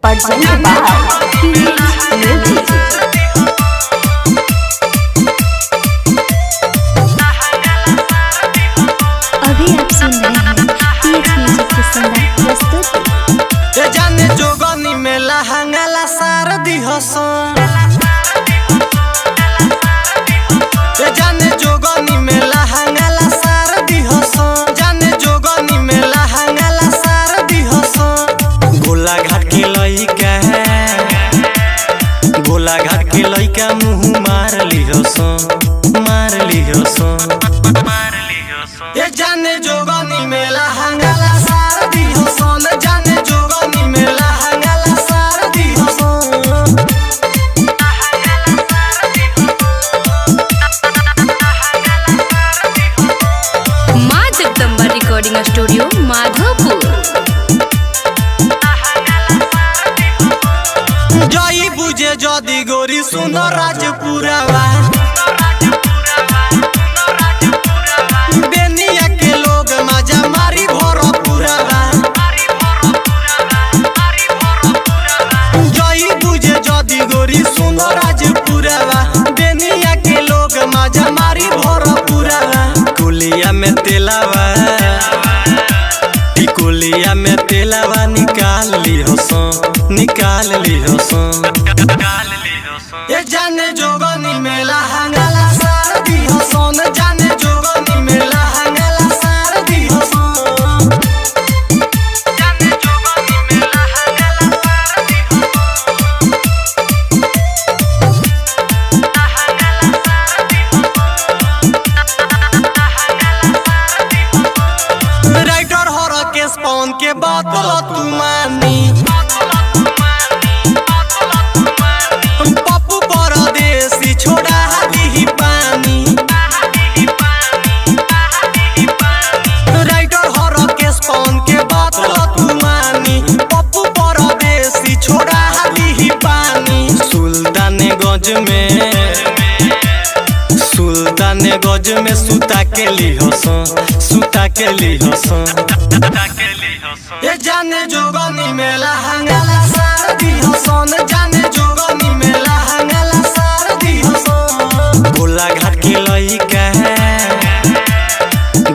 presented by Music। अभी आप सुन रहे हैं म्यूजिक की शानदार प्रस्तुति। जाने जोगनी में लहंगला सार दी हसन, जाने जोगनी में लहंगला सार दी हसन, जाने जोगनी में लहंगला सार दी हसन। गोला घाट के लइका गोला घाट के लइका मुँह मार ली हसन, मार ली हसन। जाने जोगनी में लहंगला सार दी हसन, जाने जोगनी में लहंगला सार दी हसन। माँ जगदम्बा रिकॉर्डिंग स्टूडियो माधोपुर। जई बुझे जदी गोरी सुनो राजपुरावा, बेनिया के लोग मजा मारी भरपुरावा। जई बुझे जदी गोरी सुनो राजपुरावा, बेनिया के लोग मजा मारी भरपुरावा। कुलिया में तेलावा, टिकुलिया में तेलावा निकाल ली हसन, निकाल ली हसन। ये जाने जोगनी में लहंगला सार दी हसन, जाने जोगनी में लहंगला सार दी हसन। जाने जोगनी में लहंगला सार दी हसन। राइटर हो राकेश पवन के बात तू मानी, पप्पू परदेसी छोड़ा दी पानी। राइटर हो राकेश पवन के बात तू मानी, पप्पू परदेसी छोड़ा दी पानी। सुल्तानगंज में सुता के ली हसन, सुता के ली हसन। ये जाने जोगनी में लहंगला सार दी हसन, जाने जोगनी में लहंगला सार दी हसन। गोला घाट के लइका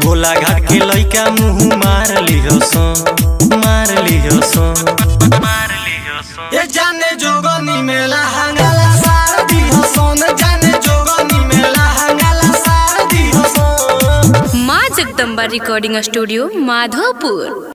गोला घाट के लइका मुँह मार ली हसन, मार ली हसन। ये जाने जोगनी में लहंगला सार दी हसन, जाने जोगनी में लहंगला सार दी हसन। माँ जगदम्बा रिकॉर्डिंग स्टूडियो माधोपुर।